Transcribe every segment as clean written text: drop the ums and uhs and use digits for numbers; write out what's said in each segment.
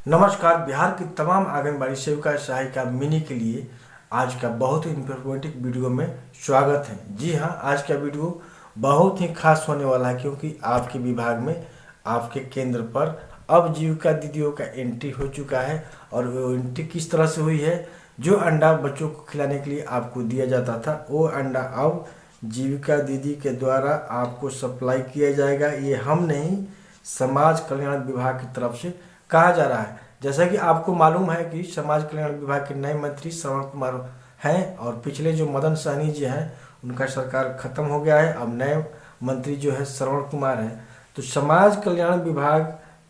नमस्कार। बिहार की तमाम आंगनबाड़ी सेविका सहायिका मिनी के लिए आज का बहुत ही इंफॉर्मेटिव वीडियो में स्वागत है। जी हाँ, आज का वीडियो बहुत ही खास होने वाला है क्योंकि आपके विभाग में आपके केंद्र पर अब जीविका दीदियों का एंट्री हो चुका है। और वो एंट्री किस तरह से हुई है, जो अंडा बच्चों को खिलाने के लिए आपको दिया जाता था वो अंडा अब जीविका दीदी के द्वारा आपको सप्लाई किया जाएगा। ये हम नहीं, समाज कल्याण विभाग की तरफ से कहा जा रहा है। जैसा कि आपको मालूम है कि समाज कल्याण विभाग के नए मंत्री श्रवण कुमार हैं और पिछले जो मदन सहनी जी हैं उनका सरकार खत्म हो गया है। अब नए मंत्री जो है श्रवण कुमार हैं। तो समाज कल्याण विभाग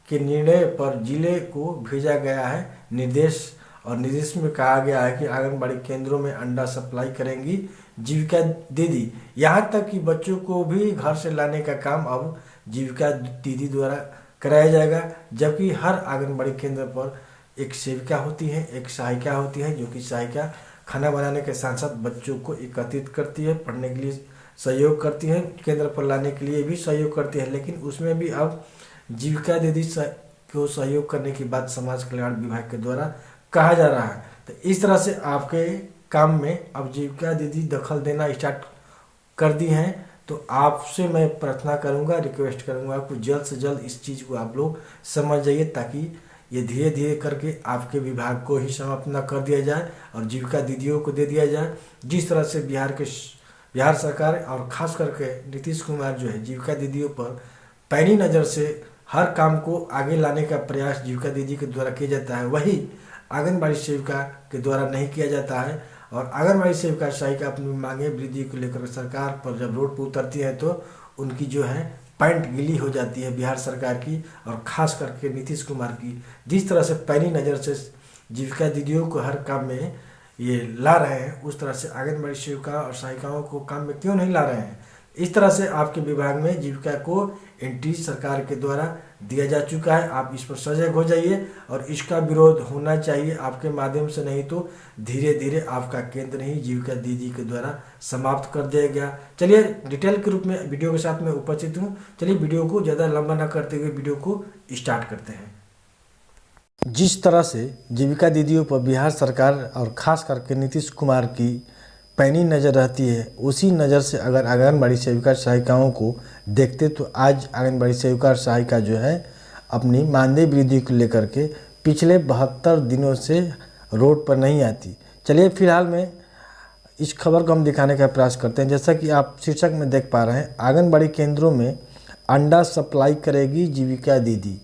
के निर्णय पर जिले को भेजा गया है निर्देश, और निर्देश में कहा गया है कि आंगनबाड़ी केंद्रों में अंडा सप्लाई करेंगी जीविका दीदी। यहाँ तक कि बच्चों को भी घर से लाने का काम अब जीविका दीदी द्वारा कराया जाएगा। जबकि हर आंगनबाड़ी केंद्र पर एक सेविका होती है, एक सहायिका होती है, जो कि सहायिका खाना बनाने के साथ साथ बच्चों को एकत्रित करती है, पढ़ने के लिए सहयोग करती है, केंद्र पर लाने के लिए भी सहयोग करती है। लेकिन उसमें भी अब जीविका दीदी को सहयोग करने की बात समाज कल्याण विभाग के द्वारा कहा जा रहा है। तो इस तरह से आपके काम में अब जीविका दीदी दखल देना स्टार्ट कर दी हैं। तो आपसे मैं प्रार्थना करूंगा, रिक्वेस्ट करूंगा कि जल्द से जल्द इस चीज़ को आप लोग समझ जाइए, ताकि ये धीरे धीरे करके आपके विभाग को ही समाप्त न कर दिया जाए और जीविका दीदियों को दे दिया जाए। जिस तरह से बिहार सरकार और खास करके नीतीश कुमार जो है जीविका दीदियों पर पैनी नज़र से हर काम को आगे लाने का प्रयास जीविका दीदी के द्वारा किया जाता है, वही आंगनबाड़ी सेविका के द्वारा नहीं किया जाता है। और आंगनबाड़ी सेविका सहायिका अपनी मांगे वृद्धि को लेकर सरकार पर जब रोड पर उतरती है तो उनकी जो है पैंट गीली हो जाती है बिहार सरकार की, और खास करके नीतीश कुमार की। जिस तरह से पैनी नज़र से जीविका दीदियों को हर काम में ये ला रहे हैं, उस तरह से आंगनबाड़ी सेविका और सहायिकाओं को काम में क्यों नहीं ला रहे हैं। इस तरह से आपके विभाग में जीविका को एंट्री सरकार के द्वारा दिया जा चुका है। आप इस पर सजग हो जाइए और इसका विरोध होना चाहिए आपके माध्यम से, नहीं तो धीरे धीरे आपका केंद्र ही जीविका दीदी के द्वारा समाप्त कर दिया गया। चलिए डिटेल के रूप में वीडियो के साथ में उपस्थित हूँ। चलिए वीडियो को ज़्यादा लंबा न करते हुए वीडियो को स्टार्ट करते हैं। जिस तरह से जीविका दीदियों पर बिहार सरकार और ख़ास करके नीतीश कुमार की पैनी नज़र रहती है, उसी नज़र से अगर आंगनबाड़ी सेविका सहायिकाओं को देखते तो आज आंगनबाड़ी सेविका और सहायिका जो है अपनी मानदेय वृद्धि को लेकर के पिछले 72 दिनों से रोड पर नहीं आती। चलिए फिलहाल में इस खबर को हम दिखाने का प्रयास करते हैं। जैसा कि आप शीर्षक में देख पा रहे हैं, आंगनबाड़ी केंद्रों में अंडा सप्लाई करेगी जीविका दीदी।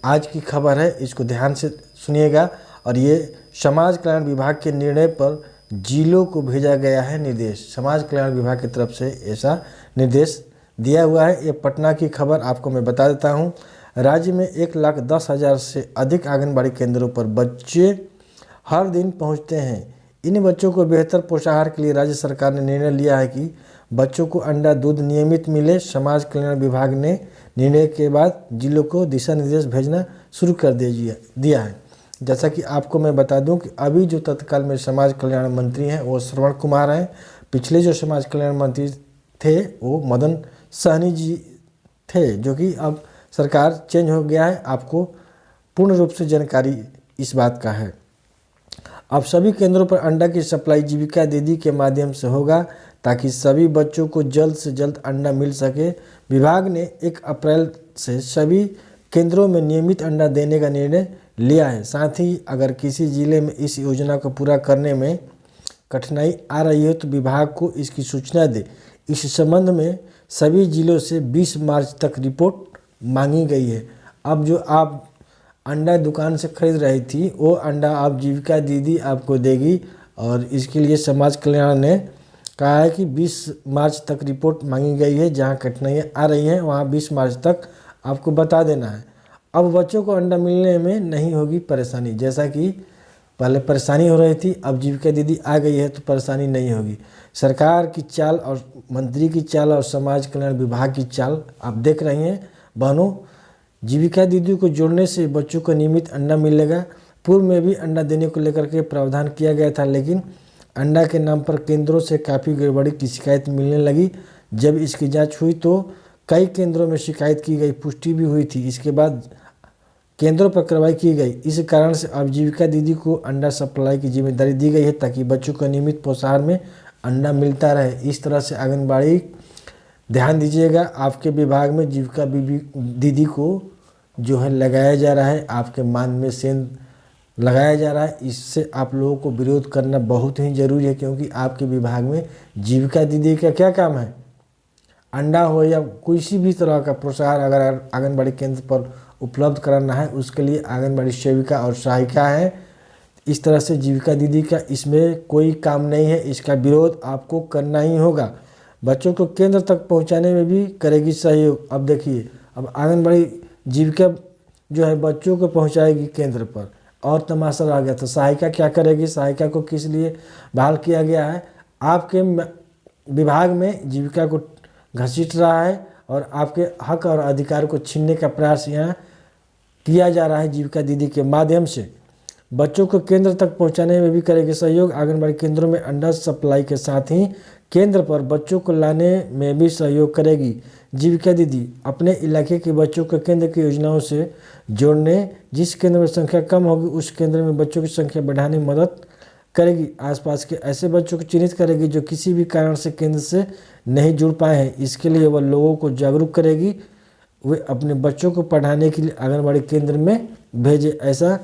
आज की खबर है, इसको ध्यान से सुनिएगा। और ये समाज कल्याण विभाग के निर्णय पर जिलों को भेजा गया है निर्देश। समाज कल्याण विभाग की तरफ से ऐसा निर्देश दिया हुआ है। ये पटना की खबर आपको मैं बता देता हूँ। राज्य में 1,10,000 से अधिक आंगनबाड़ी केंद्रों पर बच्चे हर दिन पहुँचते हैं। इन बच्चों को बेहतर पोषाहार के लिए राज्य सरकार ने निर्णय लिया है कि बच्चों को अंडा दूध नियमित मिले। समाज कल्याण विभाग ने निर्णय के बाद जिलों को दिशा निर्देश भेजना शुरू कर दिया है। जैसा कि आपको मैं बता दूं कि अभी जो तत्काल में समाज कल्याण मंत्री हैं वो श्रवण कुमार हैं। पिछले जो समाज कल्याण मंत्री थे वो मदन सहनी जी थे, जो कि अब सरकार चेंज हो गया है। आपको पूर्ण रूप से जानकारी इस बात का है। अब सभी केंद्रों पर अंडा की सप्लाई जीविका दीदी के माध्यम से होगा, ताकि सभी बच्चों को जल्द से जल्द अंडा मिल सके। विभाग ने 1 अप्रैल से सभी केंद्रों में नियमित अंडा देने का निर्णय लिया है। साथ ही अगर किसी जिले में इस योजना को पूरा करने में कठिनाई आ रही है तो विभाग को इसकी सूचना दे। इस संबंध में सभी जिलों से 20 मार्च तक रिपोर्ट मांगी गई है। अब जो आप अंडा दुकान से खरीद रही थी वो अंडा आप जीविका दीदी आपको देगी, और इसके लिए समाज कल्याण ने कहा है कि 20 मार्च तक रिपोर्ट मांगी गई है। जहां कठिनाइयाँ आ रही हैं वहां 20 मार्च तक आपको बता देना है। अब बच्चों को अंडा मिलने में नहीं होगी परेशानी। जैसा कि पहले परेशानी हो रही थी, अब जीविका दीदी आ गई है तो परेशानी नहीं होगी। सरकार की चाल और मंत्री की चाल और समाज कल्याण विभाग की चाल आप देख रही हैं बहनों। जीविका दीदी को जोड़ने से बच्चों को नियमित अंडा मिलेगा। पूर्व में भी अंडा देने को लेकर के प्रावधान किया गया था, लेकिन अंडा के नाम पर केंद्रों से काफ़ी गड़बड़ी की शिकायत मिलने लगी। जब इसकी जाँच हुई तो कई केंद्रों में शिकायत की गई, पुष्टि भी हुई थी। इसके बाद केंद्रों पर कार्रवाई की गई। इस कारण से अब जीविका दीदी को अंडा सप्लाई की जिम्मेदारी दी गई है ताकि बच्चों को नियमित पोषाहार में अंडा मिलता रहे। इस तरह से आंगनबाड़ी, ध्यान दीजिएगा, आपके विभाग में जीविका दीदी को जो है लगाया जा रहा है, आपके मान में सेंध लगाया जा रहा है। इससे आप लोगों को विरोध करना बहुत ही जरूरी है, क्योंकि आपके विभाग में जीविका दीदी का क्या काम है? अंडा हो या किसी भी तरह का पोषाहार अगर आंगनबाड़ी केंद्र पर उपलब्ध कराना है, उसके लिए आंगनबाड़ी सेविका और सहायिका है। इस तरह से जीविका दीदी का इसमें कोई काम नहीं है, इसका विरोध आपको करना ही होगा। बच्चों को केंद्र तक पहुंचाने में भी करेगी सहयोग। अब देखिए, अब आंगनबाड़ी जीविका जो है बच्चों को पहुंचाएगी केंद्र पर, और तमाशा रह गया। तो सहायिका क्या करेगी? सहायिका को किस लिए बहाल किया गया है? आपके विभाग में जीविका को घसीट रहा है और आपके हक और अधिकार को छीनने का प्रयास यहाँ किया जा रहा है जीविका दीदी के माध्यम से। बच्चों को केंद्र तक पहुंचाने में भी करेगी सहयोग। आंगनबाड़ी केंद्रों में अंडा सप्लाई के साथ ही केंद्र पर बच्चों को लाने में भी सहयोग करेगी जीविका दीदी। अपने इलाके के बच्चों को केंद्र की योजनाओं से जोड़ने, जिस केंद्र में संख्या कम होगी उस केंद्र में बच्चों की संख्या बढ़ाने में मदद करेगी। आसपास के ऐसे बच्चों को चिन्हित करेगी जो किसी भी कारण से केंद्र से नहीं जुड़ पाए हैं। इसके लिए वह लोगों को जागरूक करेगी, वे अपने बच्चों को पढ़ाने के लिए आंगनबाड़ी केंद्र में भेजे। ऐसा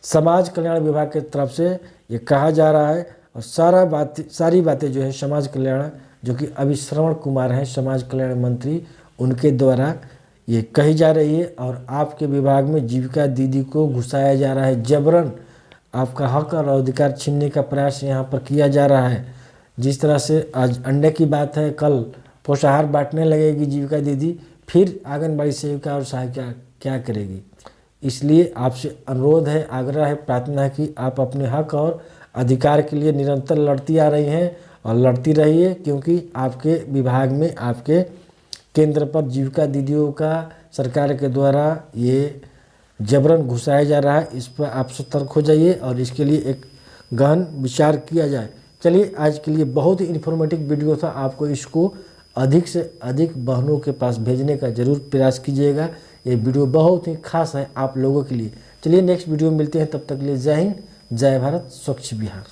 समाज कल्याण विभाग की तरफ से ये कहा जा रहा है। और सारी बातें जो है समाज कल्याण, जो कि अभी श्रवण कुमार हैं समाज कल्याण मंत्री, उनके द्वारा ये कही जा रही है। और आपके विभाग में जीविका दीदी को घुसाया जा रहा है जबरन। आपका हक और अधिकार छीनने का प्रयास यहाँ पर किया जा रहा है। जिस तरह से आज अंडे की बात है, कल पोषाहार बांटने लगेगी जीविका दीदी, फिर आंगनबाड़ी सेविका और सहायिका क्या करेगी? इसलिए आपसे अनुरोध है, आग्रह है, प्रार्थना है कि आप अपने हक और अधिकार के लिए निरंतर लड़ती आ रही हैं और लड़ती रहिए, क्योंकि आपके विभाग में, आपके केंद्र पर जीविका दीदियों का सरकार के द्वारा ये जबरन घुसाया जा रहा है। इस पर आप सतर्क हो जाइए और इसके लिए एक गहन विचार किया जाए। चलिए, आज के लिए बहुत ही इन्फॉर्मेटिव वीडियो था। आपको इसको अधिक से अधिक बहनों के पास भेजने का जरूर प्रयास कीजिएगा। ये वीडियो बहुत ही खास है आप लोगों के लिए। चलिए नेक्स्ट वीडियो में मिलते हैं, तब तक के लिए जय हिंद, जय भारत, स्वच्छ बिहार।